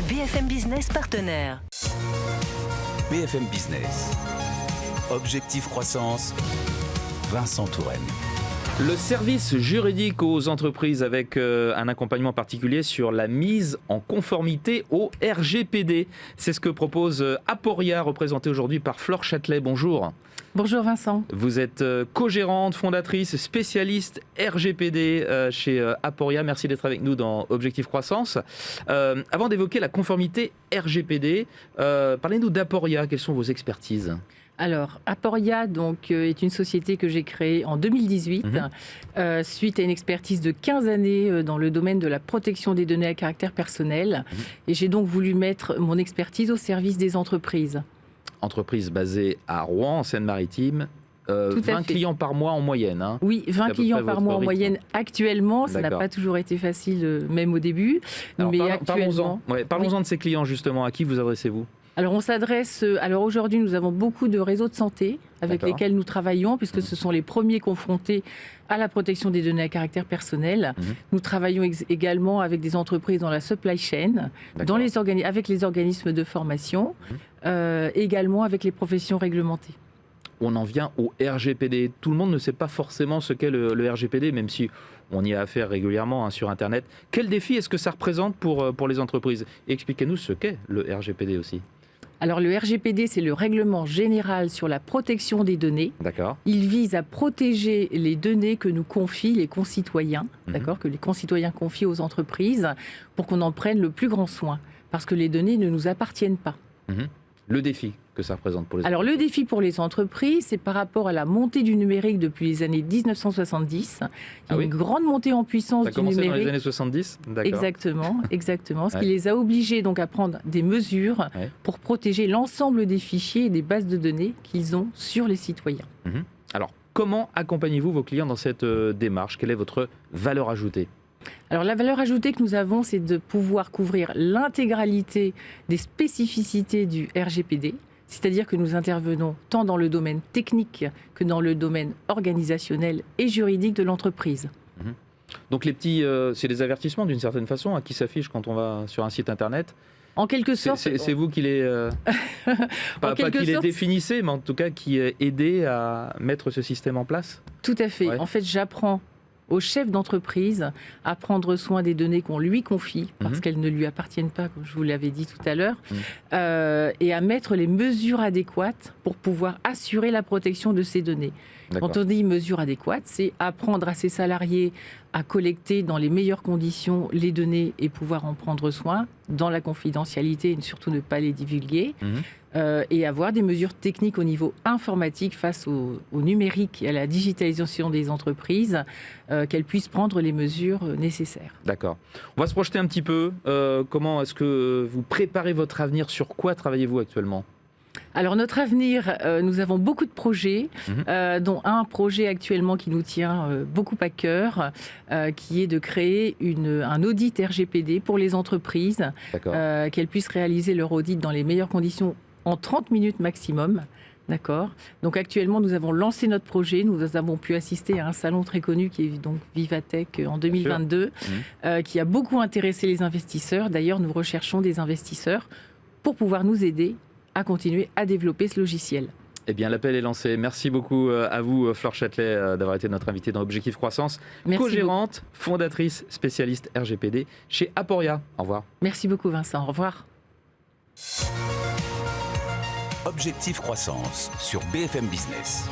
BFM Business partenaire. BFM Business. Objectif croissance, Vincent Touraine. Le service juridique aux entreprises avec un accompagnement particulier sur la mise en conformité au RGPD. C'est ce que propose Aporia, représenté aujourd'hui par Flore Châtelet. Bonjour. Bonjour Vincent. Vous êtes co-gérante, fondatrice, spécialiste RGPD chez Aporia. Merci d'être avec nous dans Objectif Croissance. Avant d'évoquer la conformité RGPD, parlez-nous d'Aporia. Quelles sont vos expertises ? Alors, Aporia est une société que j'ai créée en 2018 suite à une expertise de 15 années dans le domaine de la protection des données à caractère personnel. Et j'ai donc voulu mettre mon expertise au service des entreprises. Entreprise basée à Rouen, en Seine-Maritime. 20 clients par mois en moyenne. Hein. Oui, 20 clients par mois en moyenne actuellement. Ça n'a pas toujours été facile, même au début. Alors, mais parlons-en de ces clients justement. À qui vous adressez-vous ? Alors on s'adresse. Alors aujourd'hui, nous avons beaucoup de réseaux de santé avec lesquels nous travaillons, puisque ce sont les premiers confrontés à la protection des données à caractère personnel. Nous travaillons également avec des entreprises dans la supply chain, avec les organismes de formation, également avec les professions réglementées. On en vient au RGPD. Tout le monde ne sait pas forcément ce qu'est le RGPD, même si on y a affaire régulièrement sur Internet. Quel défi est-ce que ça représente pour les entreprises ? Expliquez-nous ce qu'est le RGPD aussi. Alors le RGPD, c'est le règlement général sur la protection des données. D'accord. Il vise à protéger les données que nous confient les concitoyens, que les concitoyens confient aux entreprises, pour qu'on en prenne le plus grand soin, parce que les données ne nous appartiennent pas. Le défi que ça représente pour les entreprises. Alors le défi pour les entreprises, c'est par rapport à la montée du numérique depuis les années 1970. Il y a une grande montée en puissance du numérique. Ça a commencé dans les années 70 ? D'accord. Exactement. Ce qui les a obligés donc à prendre des mesures pour protéger l'ensemble des fichiers et des bases de données qu'ils ont sur les citoyens. Alors, comment accompagnez-vous vos clients dans cette démarche ? Quelle est votre valeur ajoutée ? Alors la valeur ajoutée que nous avons, c'est de pouvoir couvrir l'intégralité des spécificités du RGPD, c'est-à-dire que nous intervenons tant dans le domaine technique que dans le domaine organisationnel et juridique de l'entreprise. Donc les petits, c'est des avertissements d'une certaine façon qui s'affichent quand on va sur un site internet. En quelque sorte, c'est vous qui les pas qui les définissez, mais en tout cas qui aidez à mettre ce système en place. Tout à fait. En fait, j'apprends au chef d'entreprise à prendre soin des données qu'on lui confie, parce qu'elles ne lui appartiennent pas, comme je vous l'avais dit tout à l'heure, et à mettre les mesures adéquates pour pouvoir assurer la protection de ces données. Quand on dit mesures adéquates, c'est apprendre à ses salariés à collecter dans les meilleures conditions les données et pouvoir en prendre soin dans la confidentialité et surtout ne pas les divulguer. Et avoir des mesures techniques au niveau informatique face au numérique et à la digitalisation des entreprises, qu'elles puissent prendre les mesures nécessaires. D'accord. On va se projeter un petit peu. Comment est-ce que vous préparez votre avenir ? Sur quoi travaillez-vous actuellement ? Alors notre avenir, nous avons beaucoup de projets, dont un projet actuellement qui nous tient beaucoup à cœur, qui est de créer un audit RGPD pour les entreprises, qu'elles puissent réaliser leur audit dans les meilleures conditions en 30 minutes maximum. D'accord. Donc actuellement, nous avons lancé notre projet. Nous avons pu assister à un salon très connu qui est donc Vivatech en 2022, qui a beaucoup intéressé les investisseurs. D'ailleurs, nous recherchons des investisseurs pour pouvoir nous aider à continuer à développer ce logiciel. Eh bien, l'appel est lancé. Merci beaucoup à vous, Flore Châtelet, d'avoir été notre invitée dans Objectif Croissance. Co-gérante, fondatrice, spécialiste RGPD chez Aporia. Au revoir. Merci beaucoup, Vincent. Au revoir. Objectif Croissance sur BFM Business.